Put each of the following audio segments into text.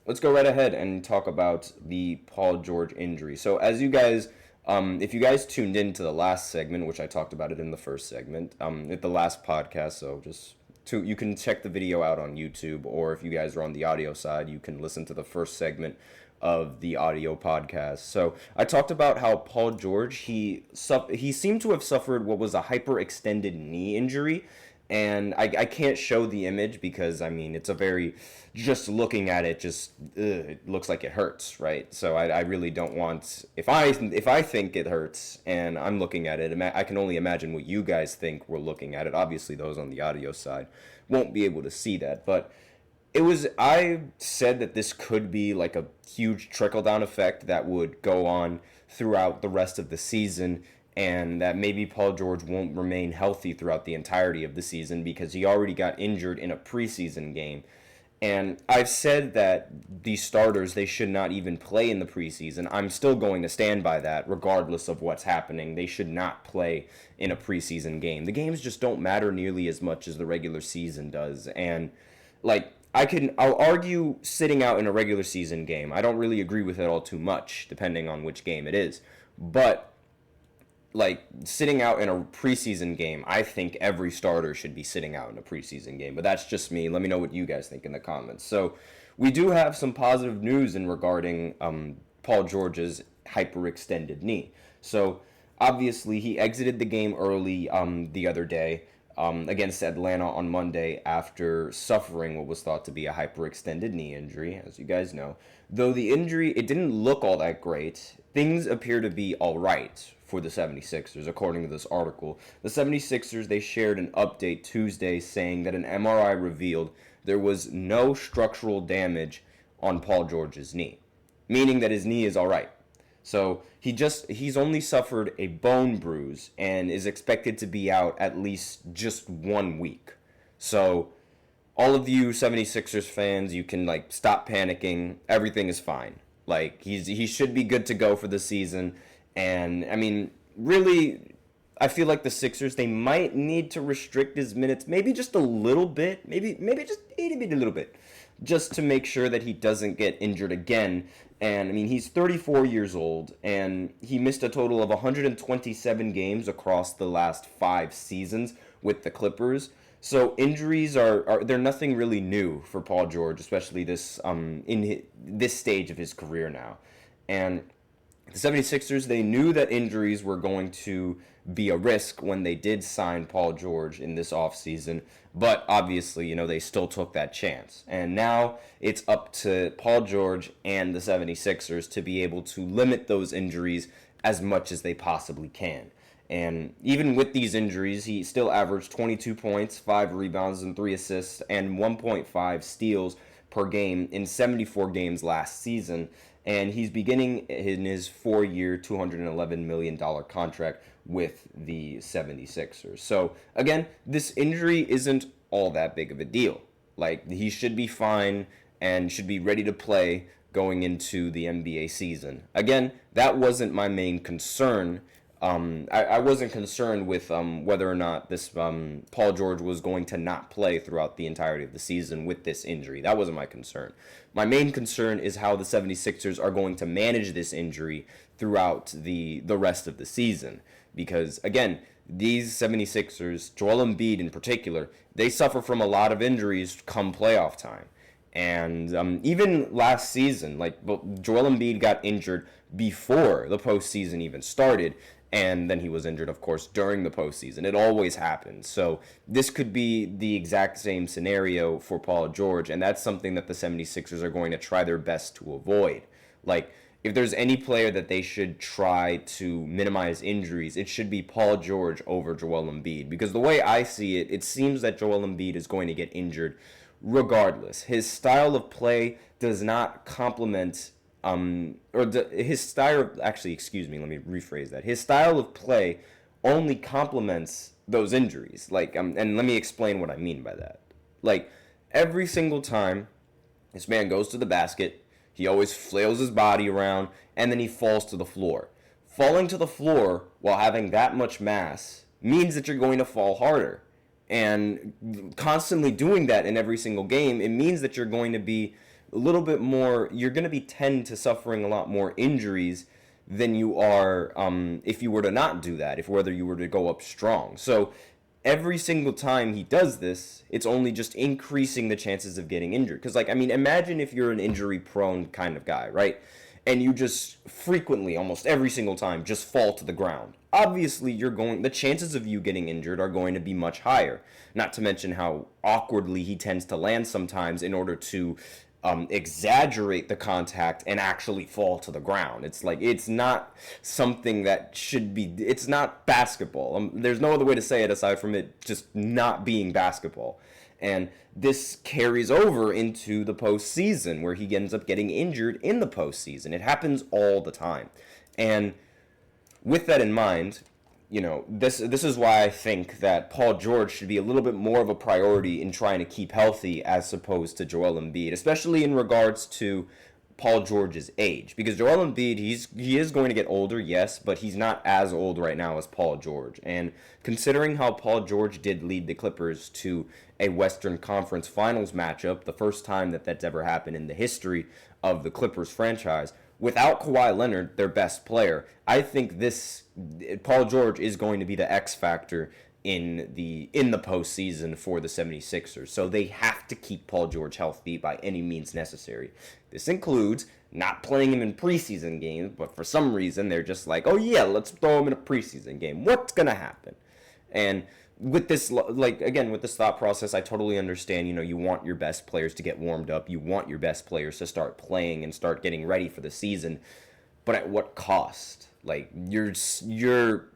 let's go right ahead and talk about the Paul George injury. So as you guys, if you guys tuned into the last segment, which I talked about it in the first segment, at the last podcast, so you can check the video out on YouTube, or if you guys are on the audio side, you can listen to the first segment of the audio podcast. So I talked about how Paul George he seemed to have suffered what was a hyperextended knee injury, and I can't show the image because I mean it's a very just looking at it it looks like it hurts, right? So I really don't want if I think it hurts and I'm looking at it, I can only imagine what you guys think we're looking at it. Obviously those on the audio side won't be able to see that, but I said that this could be like a huge trickle down effect that would go on throughout the rest of the season, and that maybe Paul George won't remain healthy throughout the entirety of the season because he already got injured in a preseason game. And I've said that these starters, they should not even play in the preseason. I'm still going to stand by that regardless of what's happening. They should not play in a preseason game. The games just don't matter nearly as much as the regular season does. And like I'll argue sitting out in a regular season game. I don't really agree with it all too much, depending on which game it is. But like sitting out in a preseason game, I think every starter should be sitting out in a preseason game. But that's just me. Let me know what you guys think in the comments. So we do have some positive news in regarding Paul George's hyperextended knee. So obviously he exited the game early the other day against Atlanta on Monday after suffering what was thought to be a hyperextended knee injury, as you guys know. Though the injury, it didn't look all that great, things appear to be all right for the 76ers, according to this article. The 76ers, they shared an update Tuesday saying that an MRI revealed there was no structural damage on Paul George's knee, meaning that his knee is all right. So he's only suffered a bone bruise and is expected to be out at least just 1 week. So all of you 76ers fans, you can like stop panicking. Everything is fine. Like he should be good to go for the season. And I mean, really, I feel like the Sixers, they might need to restrict his minutes maybe just a little bit, maybe just a little bit, just to make sure that he doesn't get injured again. And I mean, he's 34 years old, and he missed a total of 127 games across the last 5 seasons with the Clippers. So injuries are they're nothing really new for Paul George, especially this stage of his career now. And the 76ers, they knew that injuries were going to be a risk when they did sign Paul George in this offseason, but obviously, they still took that chance. And now it's up to Paul George and the 76ers to be able to limit those injuries as much as they possibly can. And even with these injuries, he still averaged 22 points, 5 rebounds, and 3 assists, and 1.5 steals per game in 74 games last season. And he's beginning in his 4-year, $211 million contract with the 76ers. So, again, this injury isn't all that big of a deal. Like, he should be fine and should be ready to play going into the NBA season. Again, that wasn't my main concern. I wasn't concerned with whether or not this Paul George was going to not play throughout the entirety of the season with this injury. That wasn't my concern. My main concern is how the 76ers are going to manage this injury throughout the rest of the season. Because, again, these 76ers, Joel Embiid in particular, they suffer from a lot of injuries come playoff time. And even last season, like Joel Embiid got injured before the postseason even started, and then he was injured, of course, during the postseason. It always happens. So this could be the exact same scenario for Paul George, and that's something that the 76ers are going to try their best to avoid. Like, if there's any player that they should try to minimize injuries, it should be Paul George over Joel Embiid. Because the way I see it, it seems that Joel Embiid is going to get injured regardless. His style of play does not complement his style, actually, excuse me, let me rephrase that. His style of play only complements those injuries. Like, and let me explain what I mean by that. Like, every single time this man goes to the basket, he always flails his body around, and then he falls to the floor. Falling to the floor while having that much mass means that you're going to fall harder. And constantly doing that in every single game, it means that you're going to be a little bit more, you're going to be tend to suffering a lot more injuries than you are if you were to not do that, if whether you were to go up strong. So every single time he does this, it's only just increasing the chances of getting injured. Because, like, I mean, imagine if you're an injury-prone kind of guy, right? And you just frequently, almost every single time, just fall to the ground. Obviously, the chances of you getting injured are going to be much higher. Not to mention how awkwardly he tends to land sometimes in order to exaggerate the contact and actually fall to the ground. It's like, it's not something that should be, it's not basketball. There's no other way to say it aside from it just not being basketball. And this carries over into the postseason where he ends up getting injured in the postseason. It happens all the time. And with that in mind, this is why I think that Paul George should be a little bit more of a priority in trying to keep healthy as opposed to Joel Embiid, especially in regards to Paul George's age. Because Joel Embiid, he is going to get older, yes, but he's not as old right now as Paul George. And considering how Paul George did lead the Clippers to a Western Conference Finals matchup, the first time that that's ever happened in the history of the Clippers franchise, without Kawhi Leonard, their best player, I think Paul George is going to be the X factor in the postseason for the 76ers. So they have to keep Paul George healthy by any means necessary. This includes not playing him in preseason games, but for some reason they're just like, oh yeah, let's throw him in a preseason game. What's going to happen? And with this, with this thought process, I totally understand, you want your best players to get warmed up. You want your best players to start playing and start getting ready for the season. But at what cost? Like, you're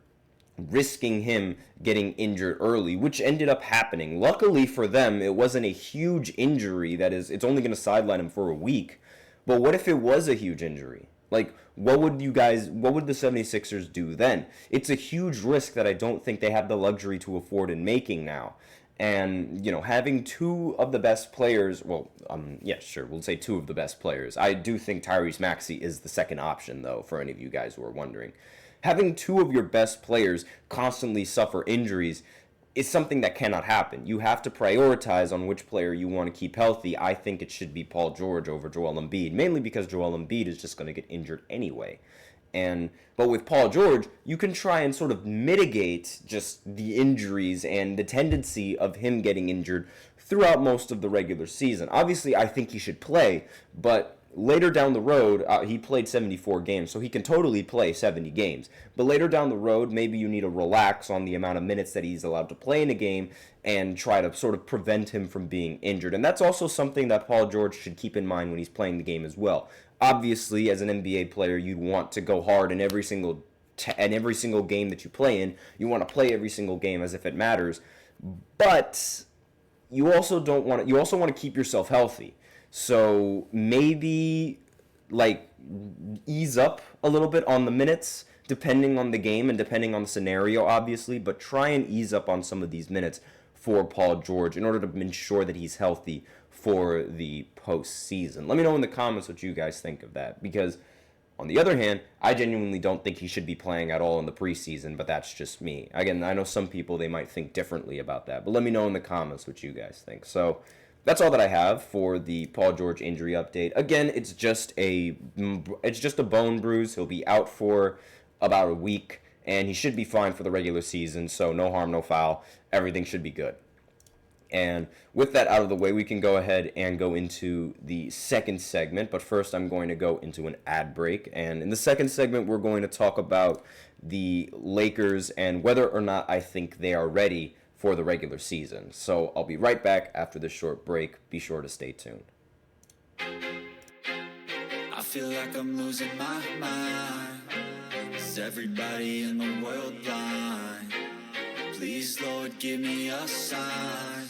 risking him getting injured early, which ended up happening. Luckily for them, it wasn't a huge injury it's only going to sideline him for a week. But what if it was a huge injury? Like, what would the 76ers do then? It's a huge risk that I don't think they have the luxury to afford in making now. And, having two of the best players, we'll say two of the best players. I do think Tyrese Maxey is the second option, though, for any of you guys who are wondering. Having two of your best players constantly suffer injuries is something that cannot happen. You have to prioritize on which player you want to keep healthy. I think it should be Paul George over Joel Embiid, mainly because Joel Embiid is just going to get injured anyway. But with Paul George, you can try and sort of mitigate just the injuries and the tendency of him getting injured throughout most of the regular season. Obviously, I think he should play, but later down the road, he played 74 games, so he can totally play 70 games. But later down the road, maybe you need to relax on the amount of minutes that he's allowed to play in a game and try to sort of prevent him from being injured. And that's also something that Paul George should keep in mind when he's playing the game as well. Obviously, as an NBA player, you'd want to go hard in every single game that you play in. You want to play every single game as if it matters. But you also want to keep yourself healthy. So maybe ease up a little bit on the minutes, depending on the game and depending on the scenario, obviously, but try and ease up on some of these minutes for Paul George in order to ensure that he's healthy for the postseason. Let me know in the comments what you guys think of that, because on the other hand, I genuinely don't think he should be playing at all in the preseason, but that's just me. Again, I know some people, they might think differently about that, but let me know in the comments what you guys think. So that's all that I have for the Paul George injury update. Again, it's just a bone bruise. He'll be out for about a week, and he should be fine for the regular season, so no harm, no foul. Everything should be good. And with that out of the way, we can go ahead and go into the second segment. But first, I'm going to go into an ad break. And in the second segment, we're going to talk about the Lakers and whether or not I think they are ready for the regular season. So I'll be right back after this short break. Be sure to stay tuned. I feel like I'm losing my mind. Is everybody in the world blind? Please, Lord, give me a sign,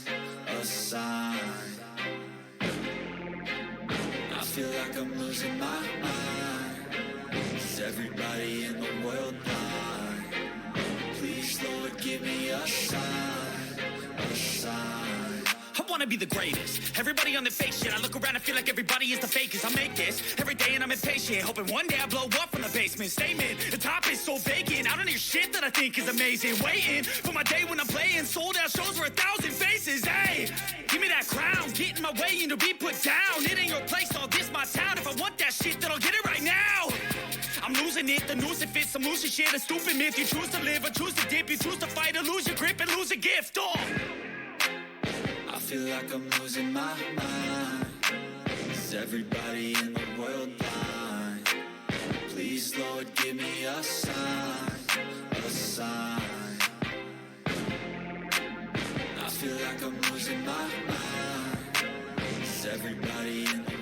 a sign. I feel like I'm losing my mind. Is everybody in the world blind? Please, Lord, give me a sign, a sign. I wanna be the greatest. Everybody on the fake shit. I look around and feel like everybody is the fakest. I make this every day and I'm impatient, hoping one day I blow up from the basement. Statement, the top is so vacant. I don't hear shit that I think is amazing. Waiting for my day when I'm playing sold out shows for 1,000 faces. Hey, give me that crown, get in my way and to be put down. It ain't your place, all this my town. If I want that shit, then I'll get it right now. I'm losing it, the noose it fits, some losing shit, a stupid myth. You choose to live or choose to dip, you choose to fight or lose your grip and lose a gift. Oh, I feel like I'm losing my mind. Is everybody in the world blind? Please, Lord, give me a sign, a sign. I feel like I'm losing my mind. Is everybody in the